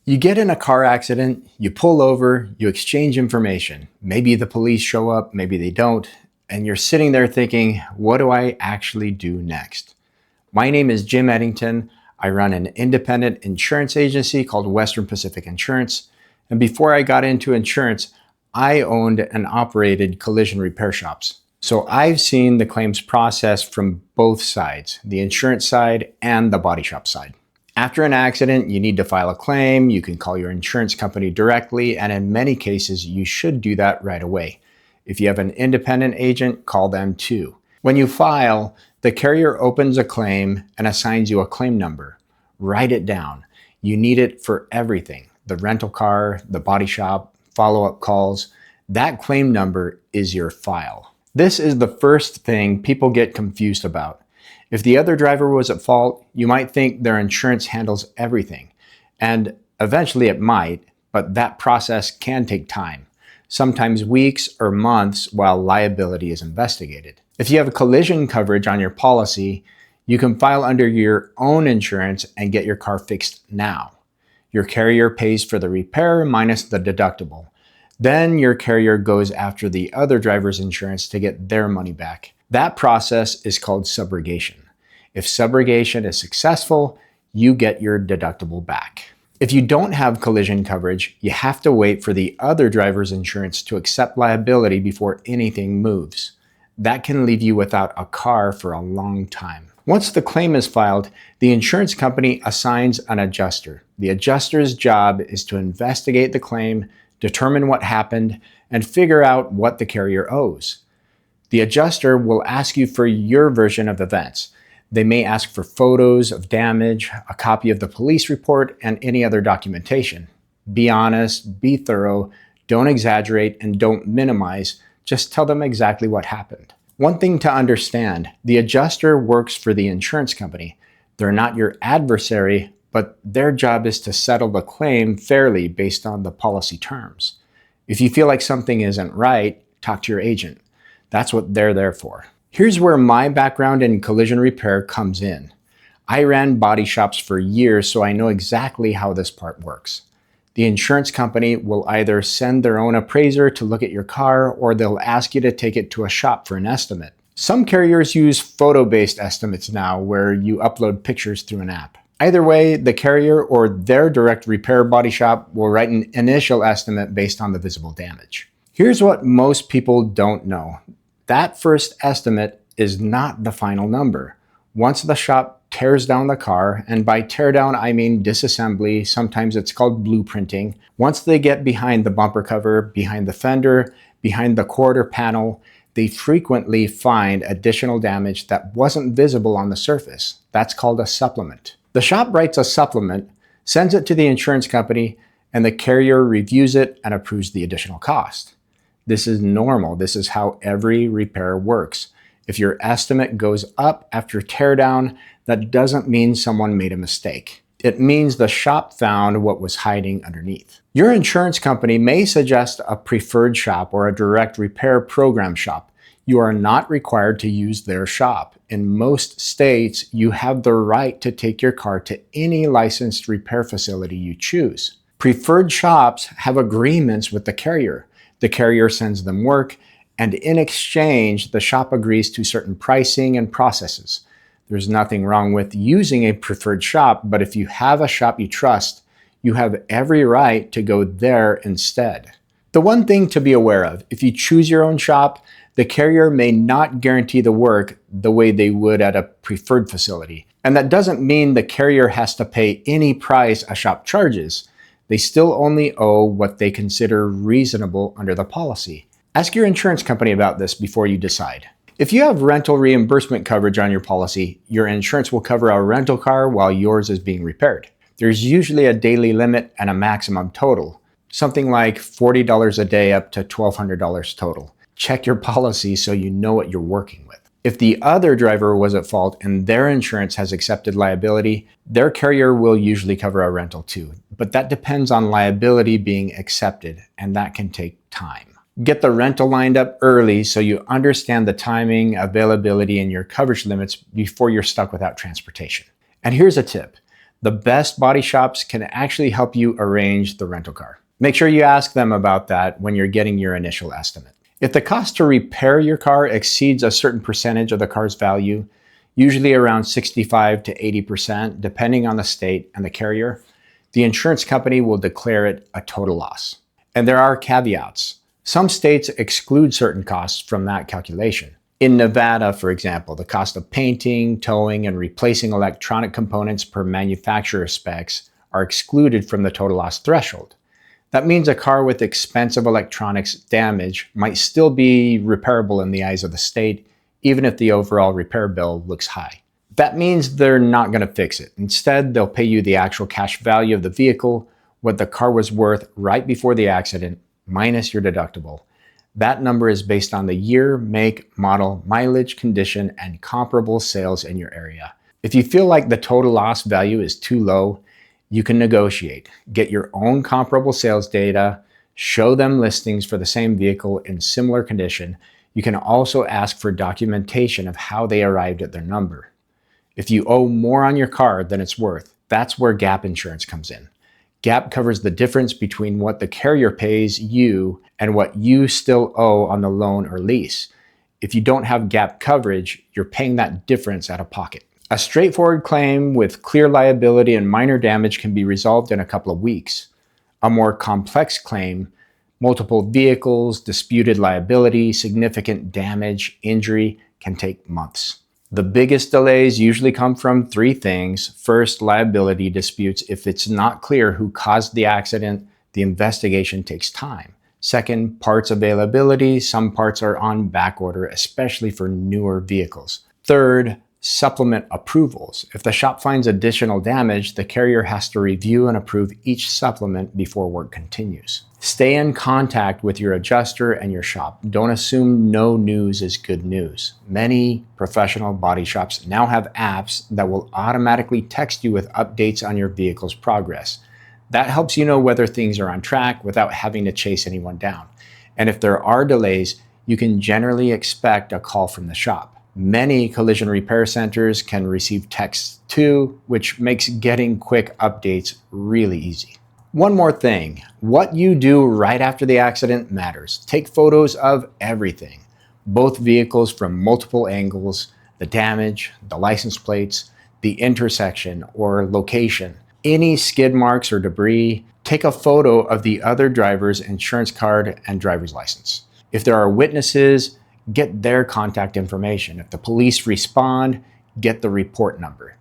You get in a car accident, you pull over, you exchange information. Maybe the police show up, maybe they don't, and you're sitting there thinking, what do I actually do next? My name is Jim Eddington. I run an independent insurance agency called Western Pacific Insurance. And before I got into insurance, I owned and operated collision repair shops. So I've seen the claims process from both sides, the insurance side and the body shop side. After an accident, you need to file a claim. You can call your insurance company directly, and in many cases, you should do that right away. If you have an independent agent, call them too. When you file, the carrier opens a claim and assigns you a claim number. Write it down. You need it for everything: the rental car, the body shop, follow-up calls. That claim number is your file. This is the first thing people get confused about. If the other driver was at fault, you might think their insurance handles everything. And eventually it might, but that process can take time, sometimes weeks or months while liability is investigated. If you have collision coverage on your policy, you can file under your own insurance and get your car fixed now. Your carrier pays for the repair minus the deductible. Then your carrier goes after the other driver's insurance to get their money back. That process is called subrogation. If subrogation is successful, you get your deductible back. If you don't have collision coverage, you have to wait for the other driver's insurance to accept liability before anything moves. That can leave you without a car for a long time. Once the claim is filed, the insurance company assigns an adjuster. The adjuster's job is to investigate the claim, determine what happened, and figure out what the carrier owes. The adjuster will ask you for your version of events. They may ask for photos of damage, a copy of the police report, and any other documentation. Be honest, be thorough, don't exaggerate, and don't minimize. Just tell them exactly what happened. One thing to understand, the adjuster works for the insurance company. They're not your adversary, but their job is to settle the claim fairly based on the policy terms. If you feel like something isn't right, talk to your agent. That's what they're there for. Here's where my background in collision repair comes in. I ran body shops for years, so I know exactly how this part works. The insurance company will either send their own appraiser to look at your car, or they'll ask you to take it to a shop for an estimate. Some carriers use photo-based estimates now, where you upload pictures through an app. Either way, the carrier or their direct repair body shop will write an initial estimate based on the visible damage. Here's what most people don't know. That first estimate is not the final number. Once the shop tears down the car, and by tear down I mean disassembly, sometimes it's called blueprinting. Once they get behind the bumper cover, behind the fender, behind the quarter panel, they frequently find additional damage that wasn't visible on the surface. That's called a supplement. The shop writes a supplement, sends it to the insurance company, and the carrier reviews it and approves the additional cost. This is normal. This is how every repair works. If your estimate goes up after teardown, that doesn't mean someone made a mistake. It means the shop found what was hiding underneath. Your insurance company may suggest a preferred shop or a direct repair program shop. You are not required to use their shop. In most states, you have the right to take your car to any licensed repair facility you choose. Preferred shops have agreements with the carrier. The carrier sends them work, and in exchange, the shop agrees to certain pricing and processes. There's nothing wrong with using a preferred shop, but if you have a shop you trust, you have every right to go there instead. The one thing to be aware of, if you choose your own shop, the carrier may not guarantee the work the way they would at a preferred facility. And that doesn't mean the carrier has to pay any price a shop charges. They still only owe what they consider reasonable under the policy. Ask your insurance company about this before you decide. If you have rental reimbursement coverage on your policy, your insurance will cover a rental car while yours is being repaired. There's usually a daily limit and a maximum total, something like $40 a day up to $1,200 total. Check your policy so you know what you're working with. If the other driver was at fault and their insurance has accepted liability, their carrier will usually cover a rental too. But that depends on liability being accepted, and that can take time. Get the rental lined up early so you understand the timing, availability, and your coverage limits before you're stuck without transportation. And here's a tip. The best body shops can actually help you arrange the rental car. Make sure you ask them about that when you're getting your initial estimate. If the cost to repair your car exceeds a certain percentage of the car's value, usually around 65 to 80%, depending on the state and the carrier, the insurance company will declare it a total loss. And there are caveats. Some states exclude certain costs from that calculation. In Nevada, for example, the cost of painting, towing, and replacing electronic components per manufacturer specs are excluded from the total loss threshold. That means a car with expensive electronics damage might still be repairable in the eyes of the state, even if the overall repair bill looks high. That means they're not going to fix it. Instead, they'll pay you the actual cash value of the vehicle, what the car was worth right before the accident, minus your deductible. That number is based on the year, make, model, mileage, condition, and comparable sales in your area. If you feel like the total loss value is too low, you can negotiate. Get your own comparable sales data, show them listings for the same vehicle in similar condition. You can also ask for documentation of how they arrived at their number. If you owe more on your car than it's worth, that's where gap insurance comes in. Gap covers the difference between what the carrier pays you and what you still owe on the loan or lease. If you don't have gap coverage, you're paying that difference out of pocket. A straightforward claim with clear liability and minor damage can be resolved in a couple of weeks. A more complex claim, multiple vehicles, disputed liability, significant damage, injury, can take months. The biggest delays usually come from three things. First, liability disputes. If it's not clear who caused the accident, the investigation takes time. Second, parts availability. Some parts are on back order, especially for newer vehicles. Third, supplement approvals. If the shop finds additional damage, the carrier has to review and approve each supplement before work continues. Stay in contact with your adjuster and your shop. Don't assume no news is good news. Many professional body shops now have apps that will automatically text you with updates on your vehicle's progress. That helps you know whether things are on track without having to chase anyone down. And if there are delays, you can generally expect a call from the shop. Many collision repair centers can receive texts too, which makes getting quick updates really easy. One more thing, what you do right after the accident matters. Take photos of everything, both vehicles from multiple angles, the damage, the license plates, the intersection or location, any skid marks or debris. Take a photo of the other driver's insurance card and driver's license. If there are witnesses, get their contact information. If the police respond, get the report number.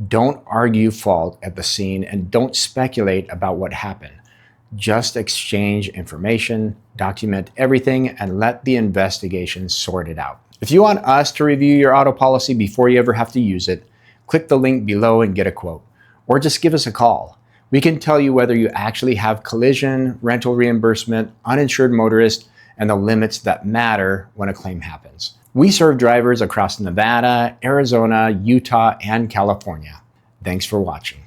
Don't argue fault at the scene and don't speculate about what happened. Just exchange information, document everything, and let the investigation sort it out. If you want us to review your auto policy before you ever have to use it, click the link below and get a quote. Or just give us a call. We can tell you whether you actually have collision, rental reimbursement, uninsured motorist, and the limits that matter when a claim happens. We serve drivers across Nevada, Arizona, Utah, and California. Thanks for watching.